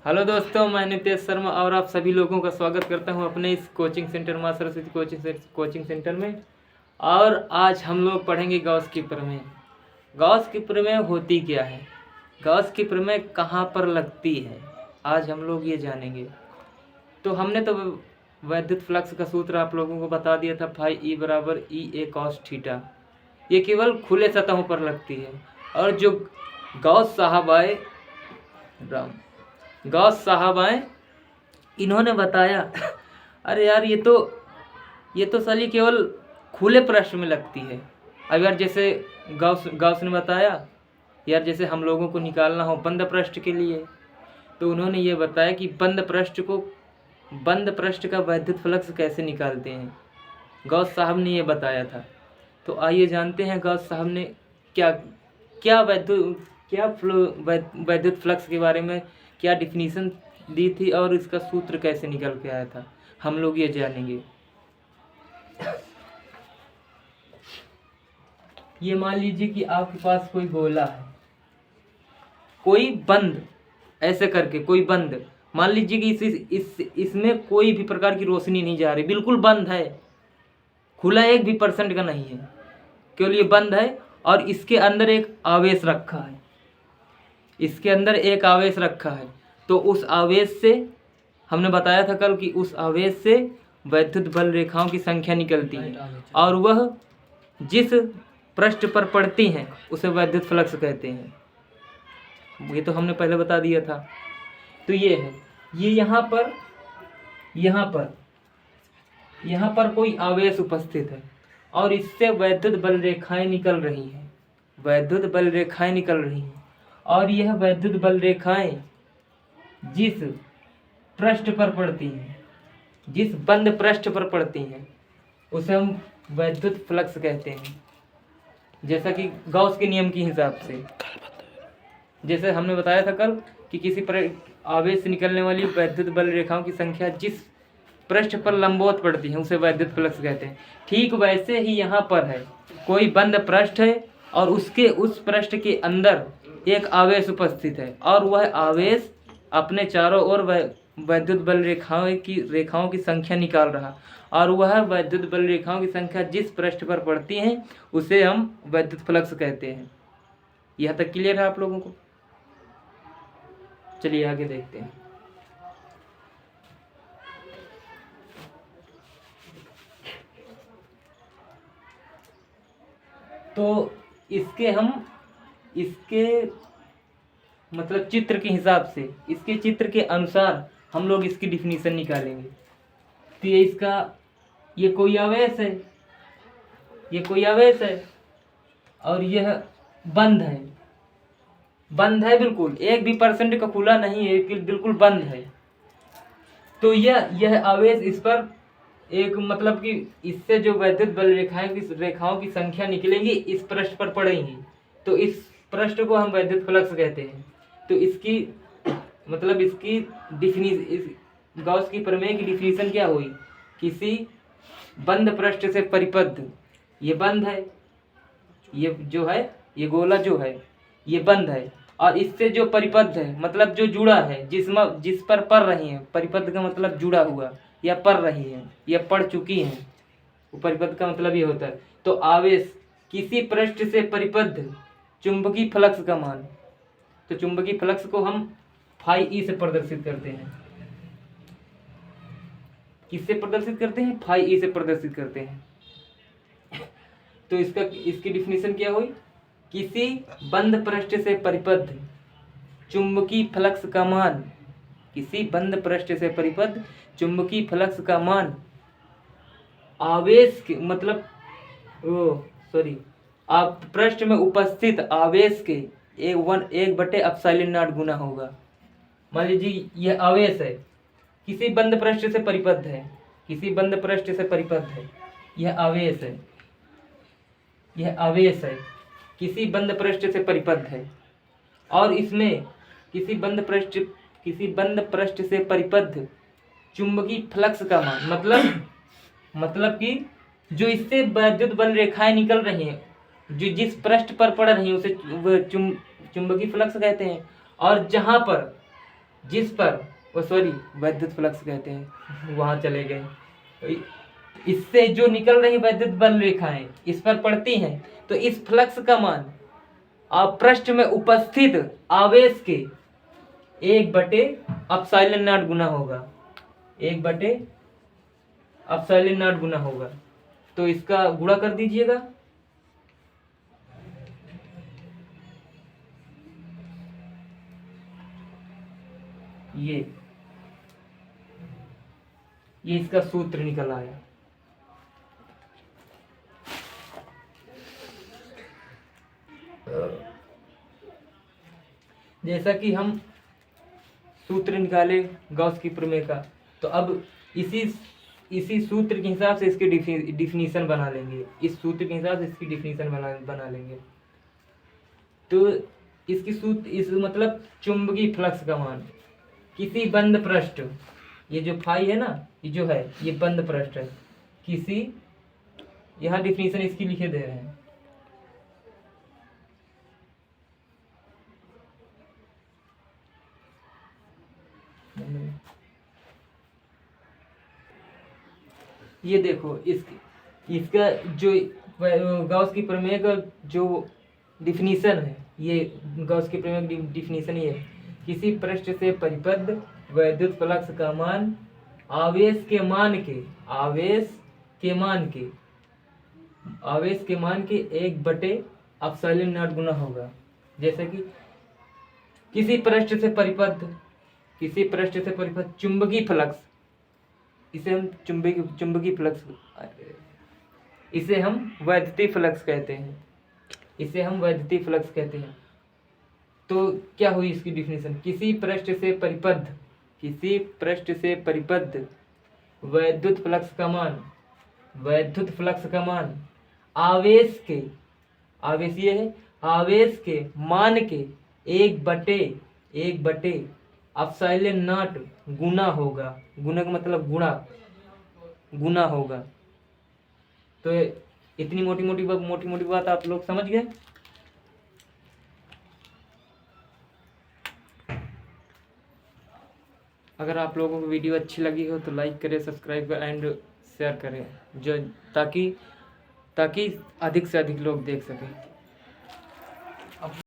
Hello दोस्तों, मैं नितेश शर्मा और आप सभी लोगों का स्वागत करता हूं अपने इस कोचिंग सेंटर माँ सरस्वती कोचिंग सेंटर में। और आज हम लोग पढ़ेंगे गॉस की प्रमेय। गॉस की प्रमेय होती क्या है, गॉस की प्रमेय कहाँ पर लगती है, आज हम लोग ये जानेंगे। तो हमने तो वैद्युत फ्लक्स का सूत्र आप लोगों को बता दिया था, फाई ई बराबर ई ए कॉस थीटा। ये केवल खुले सतहों पर लगती है। और जो गॉस साहब आए गॉस साहब आए इन्होंने बताया अरे यार ये तो साली केवल खुले पृष्ठ में लगती है। अब यार जैसे गॉस ने बताया यार, जैसे हम लोगों को निकालना हो बंद पृष्ठ के लिए, तो उन्होंने ये बताया कि बंद पृष्ठ का वैद्युत फ्लक्स कैसे निकालते हैं। गॉस साहब ने ये बताया था। तो आइए जानते हैं गॉस साहब ने क्या क्या वैद्युत फ्लक्स के बारे में क्या डिफिनीशन दी थी और इसका सूत्र कैसे निकल के आया था, हम लोग ये जानेंगे। ये मान लीजिए कि आपके पास कोई गोला है, कोई बंद, ऐसे करके कोई बंद, मान लीजिए कि इसमें कोई भी प्रकार की रोशनी नहीं जा रही, बिल्कुल बंद है, खुला 1% का नहीं है, केवल ये बंद है। और इसके अंदर एक आवेश रखा है, इसके अंदर एक आवेश रखा है। तो उस आवेश से हमने बताया था कल कि उस आवेश से वैद्युत बल रेखाओं की संख्या निकलती है और वह जिस पृष्ठ पर पड़ती हैं उसे वैद्युत फ्लक्स कहते हैं। ये तो हमने पहले बता दिया था। तो ये है, ये यहाँ पर कोई आवेश उपस्थित है और इससे वैद्युत बल रेखाएं निकल रही हैं, वैद्युत बल रेखाएं निकल रही हैं। और यह वैद्युत बल रेखाएं जिस पृष्ठ पर पड़ती हैं, जिस बंद पृष्ठ पर पड़ती हैं, उसे हम वैद्युत फ्लक्स कहते हैं। जैसा कि गॉस के नियम के हिसाब से, जैसे हमने बताया था कल कि किसी आवेश से निकलने वाली वैद्युत बल रेखाओं की संख्या जिस पृष्ठ पर लंबवत पड़ती है उसे वैद्युत फ्लक्स कहते हैं। ठीक वैसे ही यहाँ पर है, कोई बंद पृष्ठ है और उसके उस पृष्ठ के अंदर एक आवेश उपस्थित है और वह आवेश अपने चारों ओर वैद्युत बल रेखाओं की संख्या निकाल रहा, और वह वैद्युत बल रेखाओं की संख्या जिस पृष्ठ पर पड़ती हैं उसे हम वैद्युत फ्लक्स कहते हैं। यह तक क्लियर है आप लोगों को? चलिए आगे देखते हैं। तो इसके मतलब चित्र के हिसाब से, इसके चित्र के अनुसार हम लोग इसकी डिफिनीशन निकालेंगे। तो ये कोई आवेश है, ये कोई आवेश है और यह बंद है, बिल्कुल 1% का खुला नहीं है, बिल्कुल बंद है। तो यह आवेश इस पर एक मतलब कि इससे जो वैद्युत बल रेखाओं की संख्या निकलेंगी इस पृष्ठ पर पड़ेंगी, तो इस पृष्ठ को हम वैद्युत फ्लक्स कहते हैं। तो इसकी मतलब इसकी गॉस की प्रमेय की डिफिनीशन क्या हुई? किसी बंद पृष्ठ से परिबद्ध, ये बंद है, ये जो है, ये गोला जो है ये बंद है, और इससे जो परिबद्ध है मतलब जो जुड़ा है, जिस पर पड़ रही है, परिबद्ध का मतलब जुड़ा हुआ, या पड़ रही है या पड़ चुकी है, परिबद्ध का मतलब ये होता है। तो आवेश किसी पृष्ठ से परिबद्ध चुंबकीय फ्लक्स का मान, तो चुंबकीय फ्लक्स को हम फाई ई से प्रदर्शित करते हैं। किससे प्रदर्शित करते हैं? फाई ई से प्रदर्शित करते हैं। तो इसकी डिफिनीशन क्या हुई? किसी बंद पृष्ठ से परिबद्ध चुंबकीय फ्लक्स का मान, किसी बंद पृष्ठ से परिबद्ध चुंबकीय फ्लक्स का मान आवेश के मतलब आप पृष्ठ में उपस्थित आवेश के 1/ε0 गुना होगा। मान लीजिए यह आवेश है, किसी बंद पृष्ठ से परिबद्ध है, किसी बंद पृष्ठ से परिबद्ध है, यह आवेश है, किसी बंद पृष्ठ से परिबद्ध है, और इसमें किसी बंद पृष्ठ से परिबद्ध चुंबकीय फ्लक्स का मान मतलब कि जो इससे वैद्युत बल रेखाएं निकल रही हैं, जो जिस पृष्ठ पर पड़ रही है उसे चुंबकीय फ्लक्स कहते हैं। और जहां पर जिस पर वैद्युत फ्लक्स कहते हैं, वहां चले गए। इससे जो निकल रही वैद्युत बल रेखाएं इस पर पड़ती हैं, तो इस फ्लक्स का मान पृष्ठ में उपस्थित आवेश के 1/ε0 गुना होगा। 1/ε0 गुना होगा। तो इसका गुणा कर दीजिएगा। ये इसका सूत्र निकल आया। जैसा कि हम सूत्र निकाले गॉस की प्रमेय का, तो अब इसी सूत्र के हिसाब से इसकी डिफिनीशन बना लेंगे। इस सूत्र के हिसाब से इसकी डिफिनीशन बना लेंगे। तो इसकी सूत्र इस मतलब चुंबकीय फ्लक्स का मान किसी बंद पृष्ठ, ये जो फाई है ना, ये जो है ये बंद पृष्ठ है, किसी, यहाँ डिफिनीशन इसकी लिखे दे रहे हैं। ये देखो इसका जो गॉस की प्रमेय का जो डिफिनीशन है, ये गॉस की प्रमेय की डिफिनीशन ये है, किसी पृष्ठ से परिबद्ध वैद्युत फ्लक्स का मान आवेश के मान के 1/ε0 गुना होगा। जैसे कि किसी पृष्ठ से परिबद्ध चुंबकीय फ्लक्स, इसे हम चुंबकीय फ्लक्स, इसे हम वैद्युतीय फ्लक्स कहते हैं। तो क्या हुई इसकी डिफिनीशन? किसी पृष्ठ से परिबद्ध वैद्युत फ्लक्स का मान आवेश के मान के 1/ε0 गुना होगा। गुना का मतलब गुना होगा। तो इतनी मोटी मोटी बात आप लोग समझ गए। अगर आप लोगों को वीडियो अच्छी लगी हो तो लाइक करें, सब्सक्राइब करें एंड शेयर करें, ताकि अधिक से अधिक लोग देख सकें।